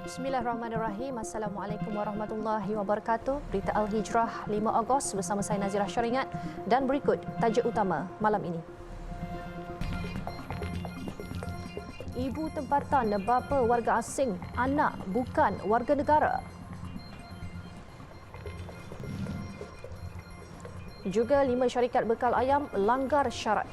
Bismillahirrahmanirrahim. Assalamualaikum warahmatullahi wabarakatuh. Berita Al-Hijrah 5 Ogos bersama saya Nazirah Syaringat dan berikut tajuk utama malam ini. Ibu tempatan bapa warga asing, anak bukan warga negara. Juga 5 syarikat bekal ayam langgar syarat.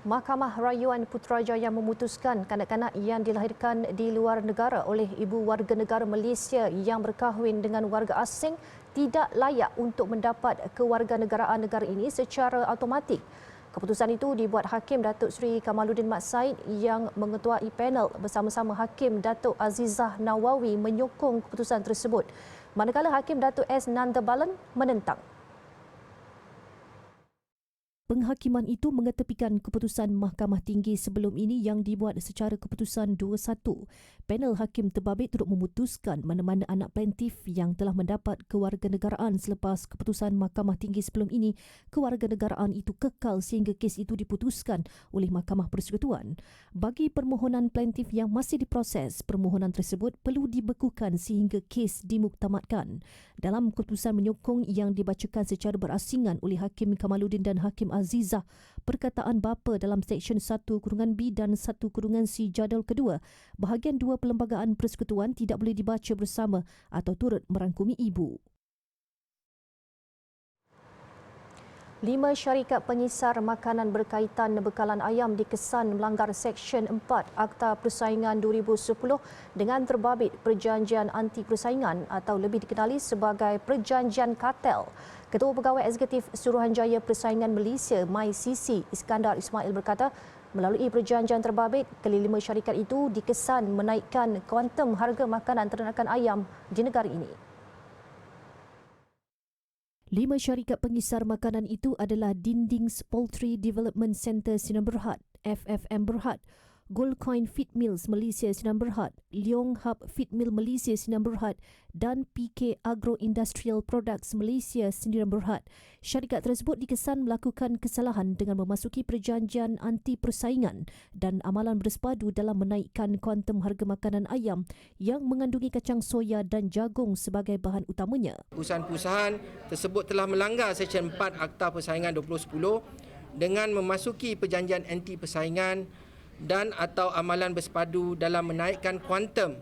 Mahkamah Rayuan Putrajaya memutuskan kanak-kanak yang dilahirkan di luar negara oleh ibu warga negara Malaysia yang berkahwin dengan warga asing tidak layak untuk mendapat kewarganegaraan negara ini secara automatik. Keputusan itu dibuat Hakim Datuk Seri Kamaluddin Mat Said yang mengetuai panel bersama-sama Hakim Datuk Azizah Nawawi menyokong keputusan tersebut, manakala Hakim Datuk S. Nandabalan menentang. Penghakiman itu mengetepikan keputusan Mahkamah Tinggi sebelum ini yang dibuat secara keputusan 2-1. Panel Hakim Terbabit turut memutuskan mana-mana anak plaintif yang telah mendapat kewarganegaraan selepas keputusan Mahkamah Tinggi sebelum ini, kewarganegaraan itu kekal sehingga kes itu diputuskan oleh Mahkamah Persekutuan. Bagi permohonan plaintif yang masih diproses, permohonan tersebut perlu dibekukan sehingga kes dimuktamadkan. Dalam keputusan menyokong yang dibacakan secara berasingan oleh Hakim Kamaluddin dan Hakim Azizah, perkataan bapa dalam Seksyen 1(B) dan 1(C) jadual kedua, bahagian 2 Perlembagaan Persekutuan tidak boleh dibaca bersama atau turut merangkumi ibu. 5 syarikat pengisar makanan berkaitan bekalan ayam dikesan melanggar Seksyen 4 Akta Persaingan 2010 dengan terbabit Perjanjian Anti Persaingan atau lebih dikenali sebagai Perjanjian Kartel. Ketua Pegawai Eksekutif Suruhanjaya Persaingan Malaysia MyCC Iskandar Ismail berkata, melalui perjanjian terbabit, kelima syarikat itu dikesan menaikkan kuantum harga makanan ternakan ayam di negara ini. 5 syarikat pengisar makanan itu adalah Dindings Poultry Development Centre Sinan Berhad, FFM Berhad, Gold Coin Feed Mills Malaysia Sinan Berhad, Leong Hub Feed Mill Malaysia Sinan Berhad dan PK Agro Industrial Products Malaysia Sinan Berhad. Syarikat tersebut dikesan melakukan kesalahan dengan memasuki perjanjian anti persaingan dan amalan bersepadu dalam menaikkan kuantum harga makanan ayam yang mengandungi kacang soya dan jagung sebagai bahan utamanya. Perusahaan-perusahaan tersebut telah melanggar Seksyen 4 Akta Persaingan 2010 dengan memasuki perjanjian anti persaingan dan atau amalan bersepadu dalam menaikkan kuantum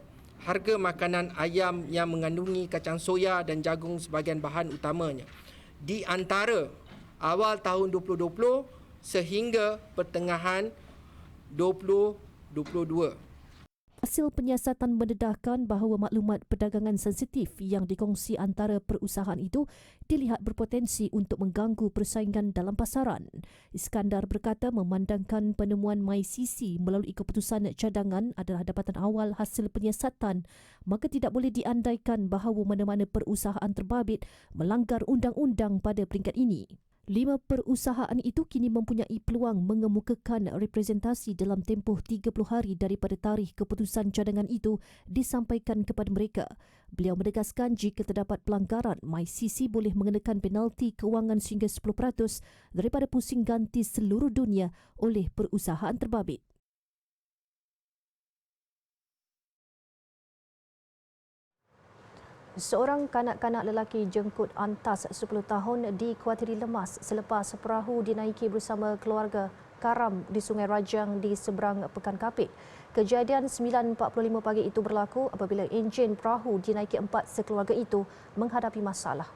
harga makanan ayam yang mengandungi kacang soya dan jagung sebagai bahan utamanya di antara awal tahun 2020 sehingga pertengahan 2022. Hasil penyiasatan mendedahkan bahawa maklumat perdagangan sensitif yang dikongsi antara perusahaan itu dilihat berpotensi untuk mengganggu persaingan dalam pasaran. Iskandar berkata memandangkan penemuan MyCC melalui keputusan cadangan adalah dapatan awal hasil penyiasatan, maka tidak boleh diandaikan bahawa mana-mana perusahaan terbabit melanggar undang-undang pada peringkat ini. 5 perusahaan itu kini mempunyai peluang mengemukakan representasi dalam tempoh 30 hari daripada tarikh keputusan cadangan itu disampaikan kepada mereka. Beliau menegaskan jika terdapat pelanggaran, MyCC boleh mengenakan penalti kewangan sehingga 10% daripada pusing ganti seluruh dunia oleh perusahaan terbabit. Seorang kanak-kanak lelaki jengkut antas 10 tahun dikuatiri lemas selepas perahu dinaiki bersama keluarga karam di Sungai Rajang di seberang Pekan Kapit. Kejadian 9.45 pagi itu berlaku apabila enjin perahu dinaiki 4 sekeluarga itu menghadapi masalah.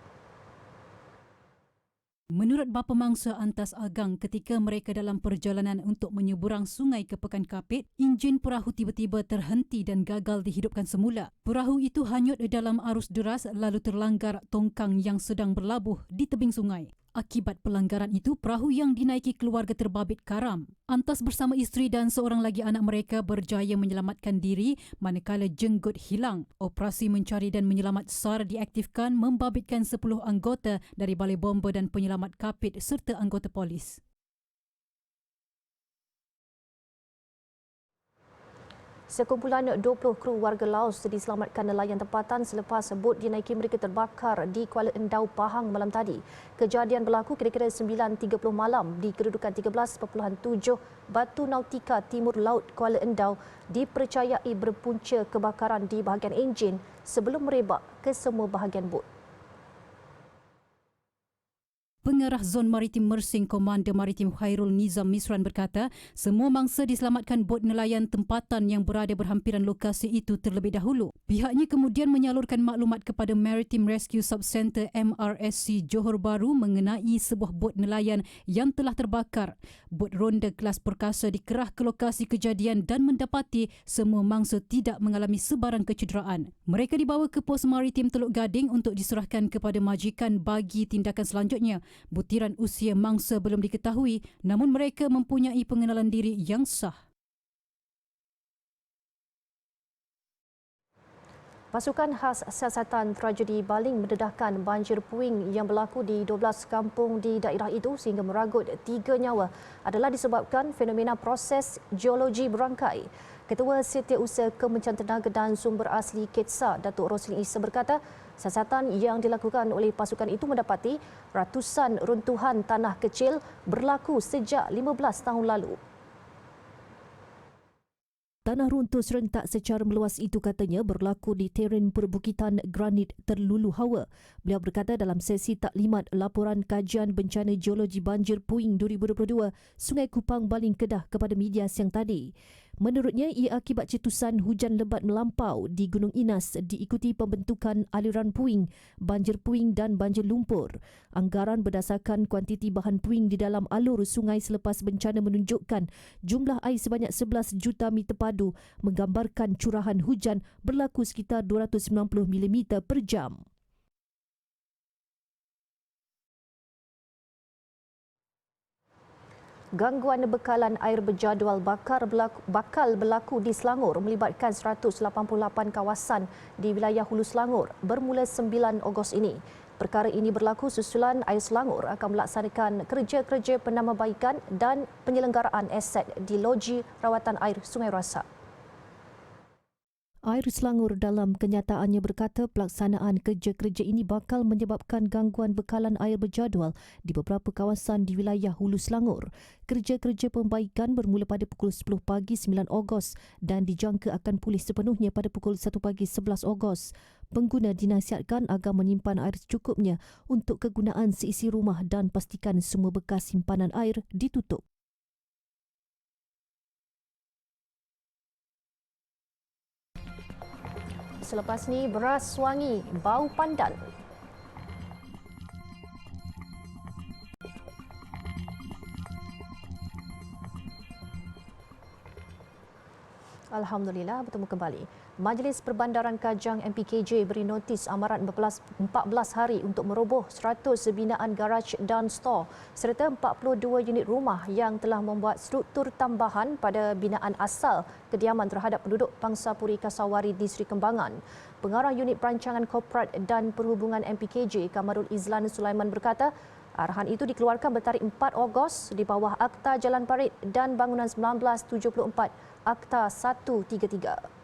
Menurut bapa mangsa Antas Agang, ketika mereka dalam perjalanan untuk menyeberang sungai ke Pekan Kapit, enjin perahu tiba-tiba terhenti dan gagal dihidupkan semula. Perahu itu hanyut dalam arus deras lalu terlanggar tongkang yang sedang berlabuh di tebing sungai. Akibat pelanggaran itu, perahu yang dinaiki keluarga terbabit karam. Antas bersama isteri dan seorang lagi anak mereka berjaya menyelamatkan diri manakala jenggot hilang. Operasi mencari dan menyelamat SAR diaktifkan membabitkan 10 anggota dari Balai Bomba dan Penyelamat Kapit serta anggota polis. Sekumpulan 20 kru warga Laos diselamatkan nelayan tempatan selepas bot dinaiki mereka terbakar di Kuala Endau, Pahang malam tadi. Kejadian berlaku kira-kira 9.30 malam di kedudukan 13.7 Batu Nautika Timur Laut Kuala Endau, dipercayai berpunca kebakaran di bahagian enjin sebelum merebak ke semua bahagian bot. Pengarah Zon Maritim Mersing Komander Maritim Khairul Nizam Misran berkata, semua mangsa diselamatkan bot nelayan tempatan yang berada berhampiran lokasi itu terlebih dahulu. Pihaknya kemudian menyalurkan maklumat kepada Maritime Rescue Subcenter MRSC Johor Bahru mengenai sebuah bot nelayan yang telah terbakar. Bot ronda kelas perkasa dikerah ke lokasi kejadian dan mendapati semua mangsa tidak mengalami sebarang kecederaan. Mereka dibawa ke pos maritim Teluk Gading untuk diserahkan kepada majikan bagi tindakan selanjutnya. Butiran usia mangsa belum diketahui, namun mereka mempunyai pengenalan diri yang sah. Pasukan khas siasatan tragedi Baling mendedahkan banjir puing yang berlaku di 12 kampung di daerah itu sehingga meragut 3 nyawa adalah disebabkan fenomena proses geologi berangkai. Ketua Setiausaha Kementerian Tenaga dan Sumber Asli KETSA, Datuk Roslin Issa berkata, siasatan yang dilakukan oleh pasukan itu mendapati ratusan runtuhan tanah kecil berlaku sejak 15 tahun lalu. Tanah runtuh serentak secara meluas itu katanya berlaku di teren perbukitan granit terlulu hawa. Beliau berkata dalam sesi taklimat laporan kajian bencana geologi banjir puing 2022 Sungai Kupang Baling Kedah kepada media siang tadi. Menurutnya, ia akibat cetusan hujan lebat melampau di Gunung Inas diikuti pembentukan aliran puing, banjir puing dan banjir lumpur. Anggaran berdasarkan kuantiti bahan puing di dalam alur sungai selepas bencana menunjukkan jumlah air sebanyak 11 juta meter padu menggambarkan curahan hujan berlaku sekitar 290 mm per jam. Gangguan bekalan air berjadual bakal berlaku di Selangor melibatkan 188 kawasan di wilayah Hulu Selangor bermula 9 Ogos ini. Perkara ini berlaku susulan Air Selangor akan melaksanakan kerja-kerja penambahbaikan dan penyelenggaraan aset di loji rawatan air Sungai Rasak. Air Selangor dalam kenyataannya berkata pelaksanaan kerja-kerja ini bakal menyebabkan gangguan bekalan air berjadual di beberapa kawasan di wilayah Hulu Selangor. Kerja-kerja pembaikan bermula pada pukul 10 pagi 9 Ogos dan dijangka akan pulih sepenuhnya pada pukul 1 pagi 11 Ogos. Pengguna dinasihatkan agar menyimpan air secukupnya untuk kegunaan seisi rumah dan pastikan semua bekas simpanan air ditutup. Selepas ni, beras wangi, bau pandan. Alhamdulillah, bertemu kembali. Majlis Perbandaran Kajang MPKJ beri notis amaran 14 hari untuk meroboh 100 binaan garaj dan stor serta 42 unit rumah yang telah membuat struktur tambahan pada binaan asal kediaman terhadap penduduk Pangsa Puri Kasawari Distrik Kembangan. Pengarah Unit Perancangan Korporat dan Perhubungan MPKJ Kamarul Izlan Sulaiman berkata, arahan itu dikeluarkan bertarikh 4 Ogos di bawah Akta Jalan Parit dan Bangunan 1974, Akta 133.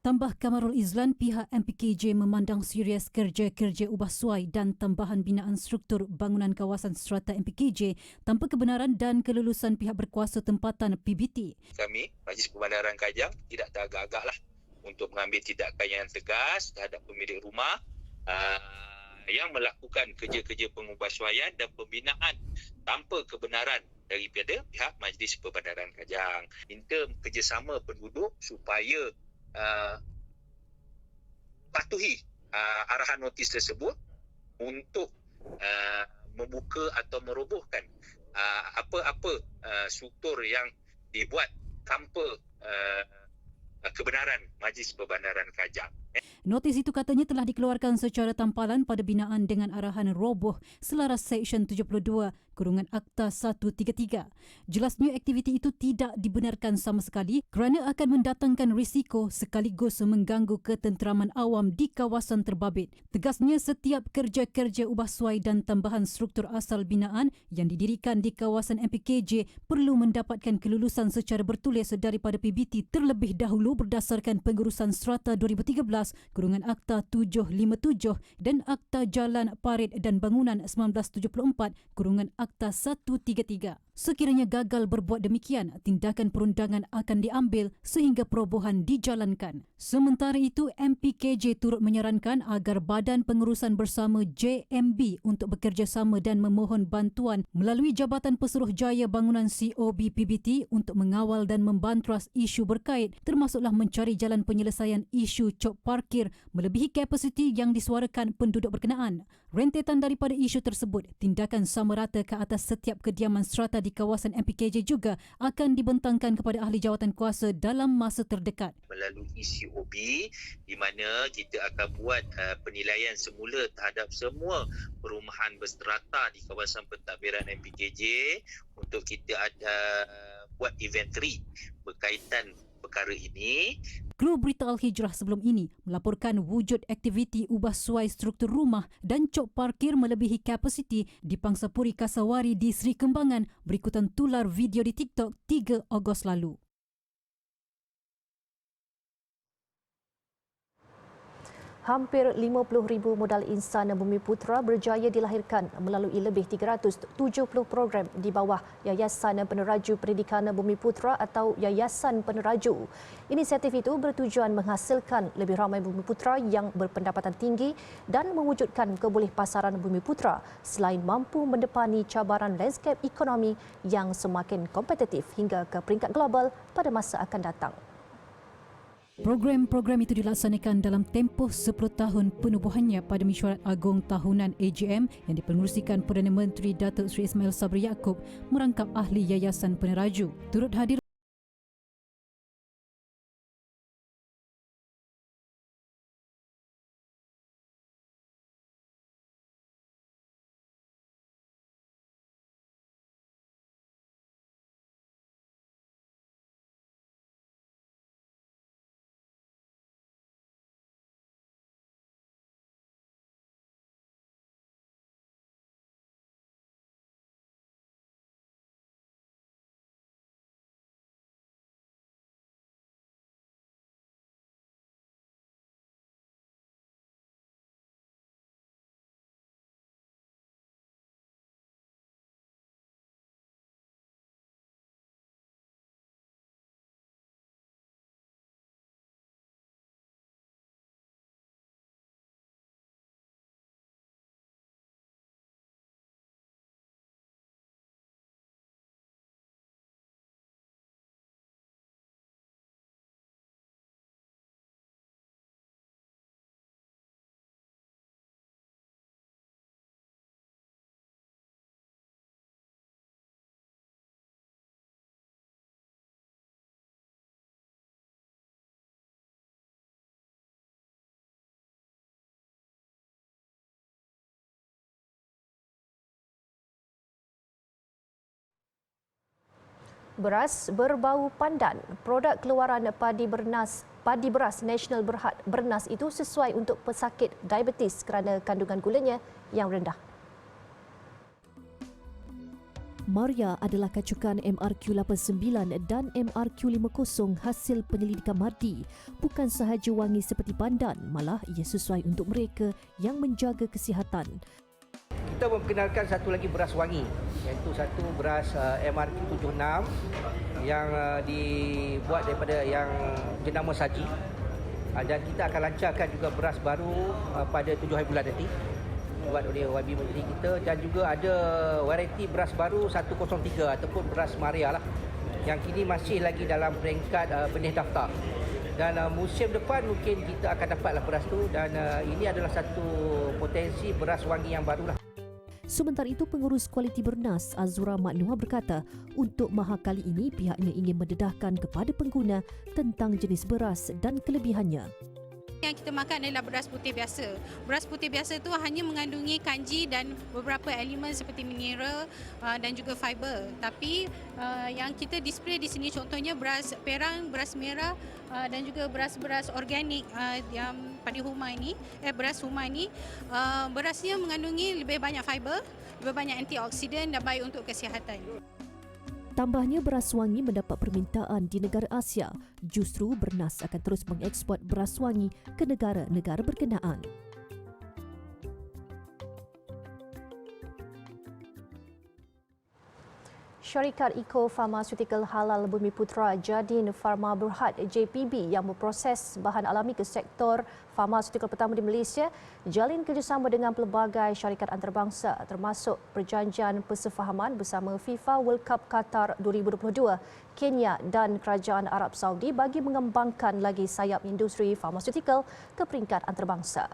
Tambah Kamarul Izlan, pihak MPKJ memandang serius kerja-kerja ubah suai dan tambahan binaan struktur bangunan kawasan strata MPKJ tanpa kebenaran dan kelulusan pihak berkuasa tempatan PBT. Kami, Majlis Perbandaran Kajang, tidak teragak-agaklah untuk mengambil tindakan yang tegas terhadap pemilik rumah yang melakukan kerja-kerja pengubahsuaian dan pembinaan tanpa kebenaran daripada pihak Majlis Perbandaran Kajang. Minta kerjasama penduduk supaya patuhi arahan notis tersebut untuk membuka atau merobohkan apa-apa struktur yang dibuat tanpa kebenaran Majlis Perbandaran Kajang. Notis itu katanya telah dikeluarkan secara tampalan pada binaan dengan arahan roboh selaras Seksyen 72 Akta 133. Jelasnya aktiviti itu tidak dibenarkan sama sekali kerana akan mendatangkan risiko sekaligus mengganggu ketenteraman awam di kawasan terbabit. Tegasnya setiap kerja-kerja ubah suai dan tambahan struktur asal binaan yang didirikan di kawasan MPKJ perlu mendapatkan kelulusan secara bertulis daripada PBT terlebih dahulu berdasarkan pengurusan Strata 2013, Akta 757 dan Akta Jalan Parit dan Bangunan 1974, Akta 133. Sekiranya gagal berbuat demikian, tindakan perundangan akan diambil sehingga perobohan dijalankan. Sementara itu, MPKJ turut menyarankan agar Badan Pengurusan Bersama JMB untuk bekerjasama dan memohon bantuan melalui Jabatan Pesuruhjaya Bangunan COB PBT untuk mengawal dan membantras isu berkait termasuklah mencari jalan penyelesaian isu cop parkir melebihi kapasiti yang disuarakan penduduk berkenaan. Rentetan daripada isu tersebut, tindakan sama rata ke atas setiap kediaman strata di kawasan MPKJ juga akan dibentangkan kepada ahli jawatan kuasa dalam masa terdekat. Melalui COB di mana kita akan buat penilaian semula terhadap semua perumahan berstrata di kawasan pentadbiran MPKJ untuk kita ada buat inventory berkaitan perkara ini. Kru Berita Al-Hijrah sebelum ini melaporkan wujud aktiviti ubah suai struktur rumah dan cop parkir melebihi kapasiti di Pangsapuri Kasawari di Seri Kembangan berikutan tular video di TikTok 3 Ogos lalu. Hampir 50,000 modal insan Bumi Putra berjaya dilahirkan melalui lebih 370 program di bawah Yayasan Peneraju Pendidikan Bumi Putra atau Yayasan Peneraju. Inisiatif itu bertujuan menghasilkan lebih ramai Bumi Putra yang berpendapatan tinggi dan mewujudkan kebolehpasaran Bumi Putra selain mampu mendepani cabaran lanskap ekonomi yang semakin kompetitif hingga ke peringkat global pada masa akan datang. Program-program itu dilaksanakan dalam tempoh 10 tahun penubuhannya pada Mesyuarat Agung Tahunan AGM yang dipengerusikan Perdana Menteri Datuk Seri Ismail Sabri Yaakob merangkap ahli Yayasan Peneraju. Turut hadir Beras berbau pandan. Produk keluaran padi beras Nasional Bernas itu sesuai untuk pesakit diabetes kerana kandungan gulanya yang rendah. Maria adalah kacukan MRQ89 dan MRQ50 hasil penyelidikan Mardi. Bukan sahaja wangi seperti pandan, malah ia sesuai untuk mereka yang menjaga kesihatan. Kita memperkenalkan satu lagi beras wangi, iaitu satu beras MRQ76 yang dibuat daripada yang jenama saji, dan kita akan lancarkan juga beras baru pada 7 hari bulan nanti dibuat oleh YB Menteri kita, dan juga ada varieti beras baru 103 ataupun beras Maria lah yang kini masih lagi dalam peringkat benih daftar, dan musim depan mungkin kita akan dapatlah beras tu, dan ini adalah satu potensi beras wangi yang barulah. Sementara itu, pengurus kualiti Bernas Azura Maknua berkata, untuk maha kali ini pihaknya ingin mendedahkan kepada pengguna tentang jenis beras dan kelebihannya. Yang kita makan adalah beras putih biasa. Beras putih biasa itu hanya mengandungi kanji dan beberapa elemen seperti mineral dan juga fiber. Tapi yang kita display di sini contohnya beras perang, beras merah dan juga beras-beras organik yang pada Huma ini, beras Huma ini, berasnya mengandungi lebih banyak fiber, lebih banyak antioksidan dan baik untuk kesihatan. Tambahnya, beras wangi mendapat permintaan di negara Asia. Justru Bernas akan terus mengeksport beras wangi ke negara-negara berkenaan. Syarikat Eco-Farmaceutical Halal Bumiputra Jadin Pharma Berhad JPB yang memproses bahan alami ke sektor farmaseutical pertama di Malaysia jalin kerjasama dengan pelbagai syarikat antarabangsa termasuk perjanjian persefahaman bersama FIFA World Cup Qatar 2022, Kenya dan Kerajaan Arab Saudi bagi mengembangkan lagi sayap industri farmaseutical ke peringkat antarabangsa.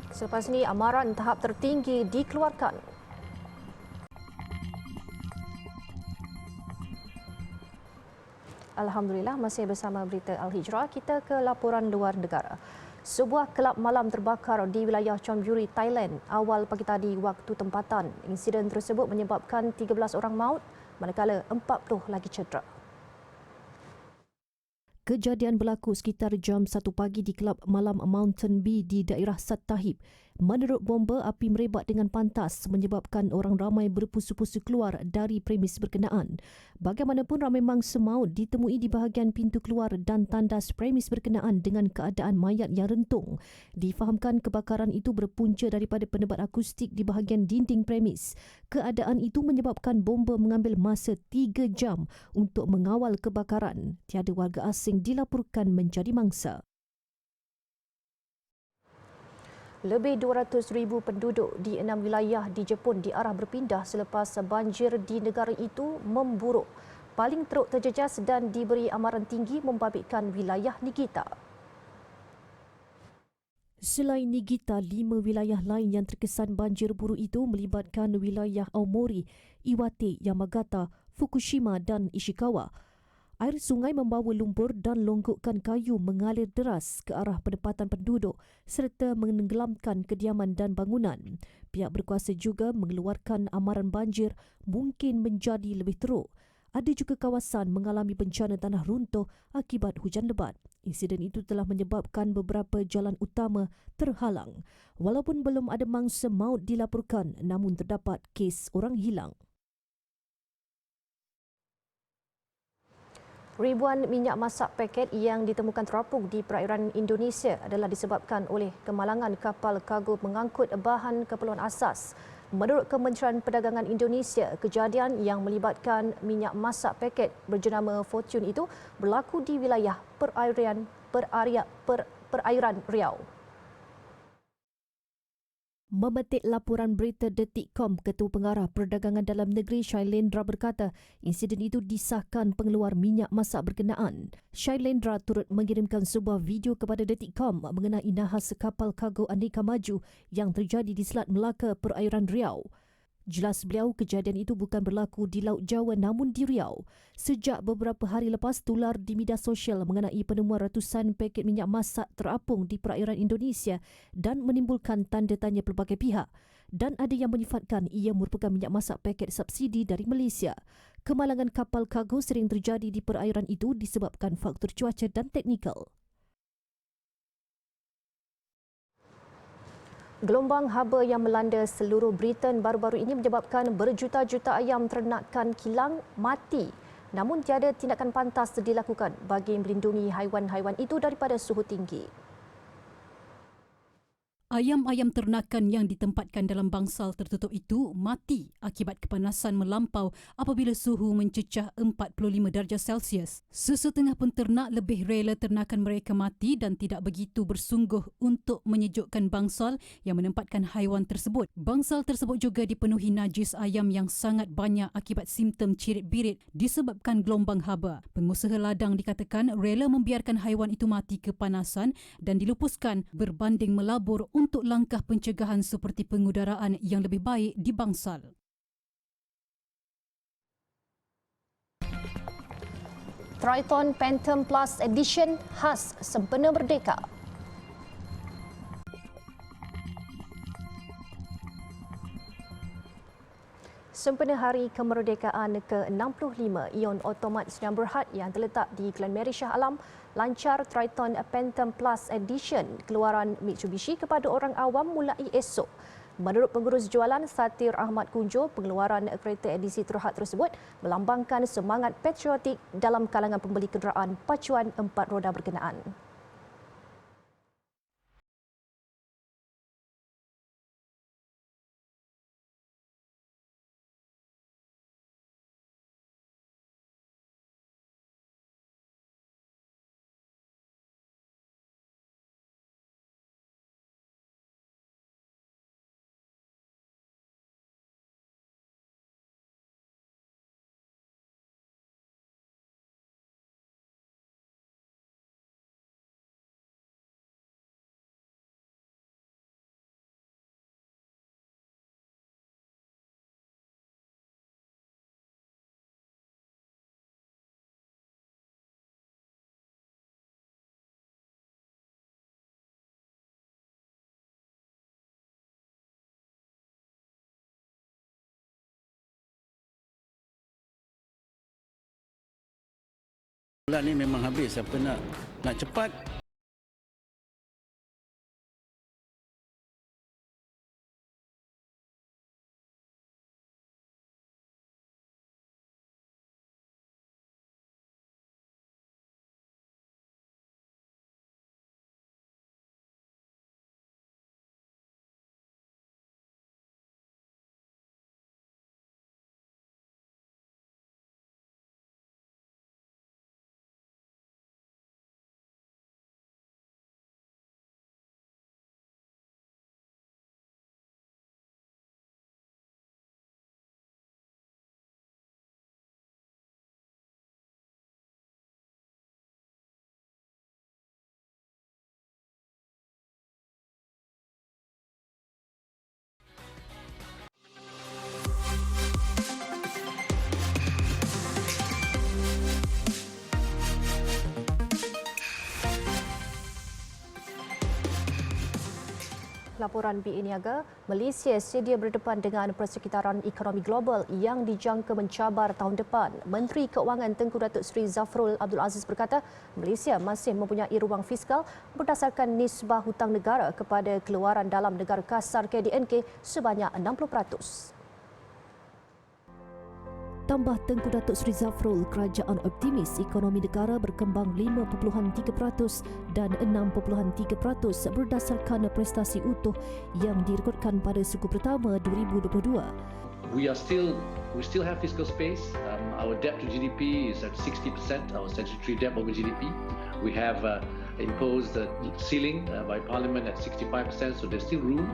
Selepas ini, amaran tahap tertinggi dikeluarkan. Alhamdulillah, masih bersama berita Al-Hijrah, kita ke laporan luar negara. Sebuah kelab malam terbakar di wilayah Chonburi, Thailand awal pagi tadi waktu tempatan. Insiden tersebut menyebabkan 13 orang maut, manakala 40 lagi cedera. Kejadian berlaku sekitar jam 1 pagi di kelab malam Mountain Bee di daerah Sat Tahib. Menurut bomba, api merebak dengan pantas menyebabkan orang ramai berpusu-pusu keluar dari premis berkenaan. Bagaimanapun, ramai mangsa maut ditemui di bahagian pintu keluar dan tandas premis berkenaan dengan keadaan mayat yang rentung. Difahamkan kebakaran itu berpunca daripada penebat akustik di bahagian dinding premis. Keadaan itu menyebabkan bomba mengambil masa 3 jam untuk mengawal kebakaran. Tiada warga asing dilaporkan menjadi mangsa. Lebih 200,000 penduduk di 6 wilayah di Jepun diarah berpindah selepas banjir di negara itu memburuk. Paling teruk terjejas dan diberi amaran tinggi membabitkan wilayah Niigata. Selain Niigata, 5 wilayah lain yang terkesan banjir buruk itu melibatkan wilayah Aomori, Iwate, Yamagata, Fukushima dan Ishikawa. Air sungai membawa lumpur dan longgokkan kayu mengalir deras ke arah penempatan penduduk serta menenggelamkan kediaman dan bangunan. Pihak berkuasa juga mengeluarkan amaran banjir mungkin menjadi lebih teruk. Ada juga kawasan mengalami bencana tanah runtuh akibat hujan lebat. Insiden itu telah menyebabkan beberapa jalan utama terhalang. Walaupun belum ada mangsa maut dilaporkan, namun terdapat kes orang hilang. Ribuan minyak masak paket yang ditemukan terapung di perairan Indonesia adalah disebabkan oleh kemalangan kapal kargo mengangkut bahan keperluan asas. Menurut Kementerian Perdagangan Indonesia, kejadian yang melibatkan minyak masak paket berjenama Fortune itu berlaku di wilayah perairan Riau. Memetik laporan berita Detikcom, Ketua Pengarah Perdagangan Dalam Negeri Shailendra berkata insiden itu disahkan pengeluar minyak masak berkenaan. Shailendra turut mengirimkan sebuah video kepada Detikcom mengenai nahas kapal kargo Aneka Maju yang terjadi di Selat Melaka, perairan Riau. Jelas beliau, kejadian itu bukan berlaku di Laut Jawa namun di Riau. Sejak beberapa hari lepas, tular di media sosial mengenai penemuan ratusan paket minyak masak terapung di perairan Indonesia dan menimbulkan tanda tanya pelbagai pihak. Dan ada yang menyifatkan ia merupakan minyak masak paket subsidi dari Malaysia. Kemalangan kapal kargo sering terjadi di perairan itu disebabkan faktor cuaca dan teknikal. Gelombang haba yang melanda seluruh Britain baru-baru ini menyebabkan berjuta-juta ayam ternakan kilang mati. Namun tiada tindakan pantas dilakukan bagi melindungi haiwan-haiwan itu daripada suhu tinggi. Ayam-ayam ternakan yang ditempatkan dalam bangsal tertutup itu mati akibat kepanasan melampau apabila suhu mencecah 45 darjah Celsius. Sesetengah penternak lebih rela ternakan mereka mati dan tidak begitu bersungguh untuk menyejukkan bangsal yang menempatkan haiwan tersebut. Bangsal tersebut juga dipenuhi najis ayam yang sangat banyak akibat simptom cirit-birit disebabkan gelombang haba. Pengusaha ladang dikatakan rela membiarkan haiwan itu mati kepanasan dan dilupuskan berbanding melabur untuk langkah pencegahan seperti pengudaraan yang lebih baik di bangsal. Triton Phantom Plus Edition khas sempena Merdeka. Sempena Hari Kemerdekaan ke-65, Ion Automat Sdn Bhd yang terletak di Klan Mary Shah Alam lancar Triton Phantom Plus Edition keluaran Mitsubishi kepada orang awam mulai esok. Menurut pengurus jualan Satir Ahmad Kunjo, pengeluaran kereta edisi terhad tersebut melambangkan semangat patriotik dalam kalangan pembeli kenderaan pacuan 4 roda berkenaan. Bulan ni memang habis, siapa nak cepat. Laporan BA Niaga, Malaysia sedia berdepan dengan persekitaran ekonomi global yang dijangka mencabar tahun depan. Menteri Keuangan Tengku Datuk Seri Zafrul Abdul Aziz berkata, Malaysia masih mempunyai ruang fiskal berdasarkan nisbah hutang negara kepada keluaran dalam negara kasar KDNK sebanyak 60%. Tambah Tengku Datuk Seri Zafrul, kerajaan optimis ekonomi negara berkembang 5.3% dan 6.3% berdasarkan prestasi utuh yang direkodkan pada suku pertama 2022. We still have fiscal space. Our debt to GDP is at 60%, our statutory debt over GDP. We have imposed the ceiling by Parliament at 65%, so there's still room.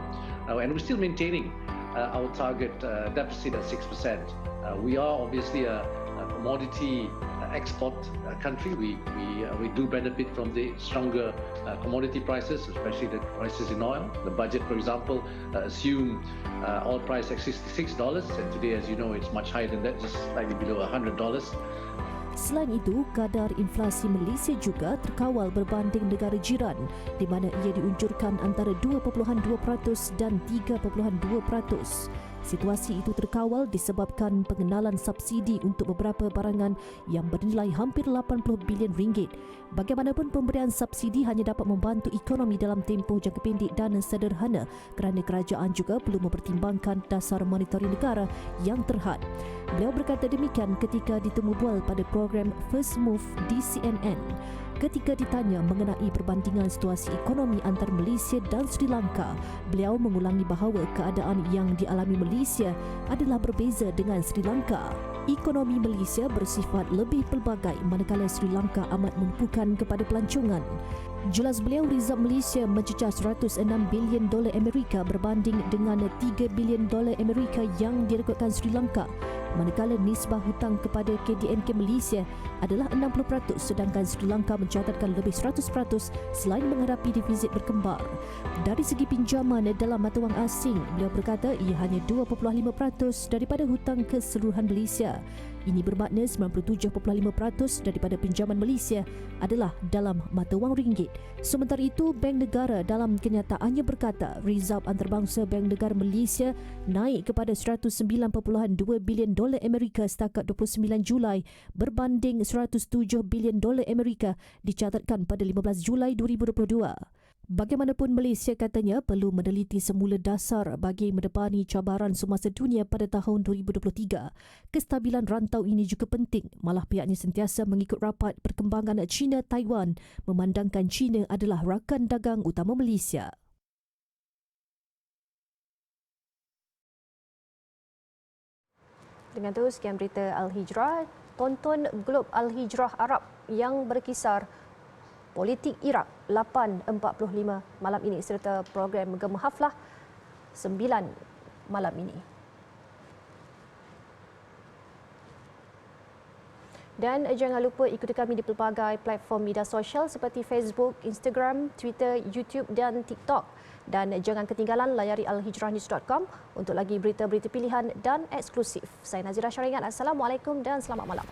And we're still maintaining our target deficit at 6%. We are obviously a commodity export country. We do benefit from the stronger commodity prices, especially the prices in oil. The budget, for example, assume oil price at $66, and today, as you know, it's much higher than that, just slightly below $100. Selain itu, kadar inflasi Malaysia juga terkawal berbanding negara jiran di mana ia diunjurkan antara 2.2% dan 3.2%. Situasi itu terkawal disebabkan pengenalan subsidi untuk beberapa barangan yang bernilai hampir 80 bilion ringgit. Bagaimanapun, pemberian subsidi hanya dapat membantu ekonomi dalam tempoh jangka pendek dan sederhana kerana kerajaan juga perlu mempertimbangkan dasar monetari negara yang terhad. Beliau berkata demikian ketika ditemu bual pada program First Move di CNN. Ketika ditanya mengenai perbandingan situasi ekonomi antara Malaysia dan Sri Lanka, beliau mengulangi bahawa keadaan yang dialami Malaysia adalah berbeza dengan Sri Lanka. Ekonomi Malaysia bersifat lebih pelbagai manakala Sri Lanka amat menumpukan kepada pelancongan. Jelas beliau, Rizab Malaysia mencecah $106 bilion Amerika berbanding dengan $3 bilion Amerika yang direkodkan Sri Lanka. Manakala nisbah hutang kepada KDNK Malaysia adalah 60%, sedangkan Sri Lanka mencatatkan lebih 100% selain menghadapi defisit berkembar. Dari segi pinjaman dalam mata wang asing, beliau berkata ia hanya 2.5% daripada hutang keseluruhan Malaysia. Ini bermakna 97.5% daripada pinjaman Malaysia adalah dalam mata wang ringgit. Sementara itu, Bank Negara dalam kenyataannya berkata rezerv antarabangsa Bank Negara Malaysia naik kepada $109.2 bilion Amerika setakat 29 Julai berbanding $107 bilion Amerika dicatatkan pada 15 Julai 2022. Bagaimanapun, Malaysia katanya perlu meneliti semula dasar bagi mendepani cabaran semasa dunia pada tahun 2023. Kestabilan rantau ini juga penting, malah pihaknya sentiasa mengikut rapat perkembangan China-Taiwan, memandangkan China adalah rakan dagang utama Malaysia. Dengan itu, sekian berita Al-Hijrah. Tonton Globe Al-Hijrah Arab yang berkisar Politik Iraq 8.45 malam ini serta program Gema Haflah 9 malam ini. Dan jangan lupa ikuti kami di pelbagai platform media sosial seperti Facebook, Instagram, Twitter, YouTube dan TikTok. Dan jangan ketinggalan layari alhijrahnews.com untuk lagi berita-berita pilihan dan eksklusif. Saya Nazira Syaringan. Assalamualaikum dan selamat malam.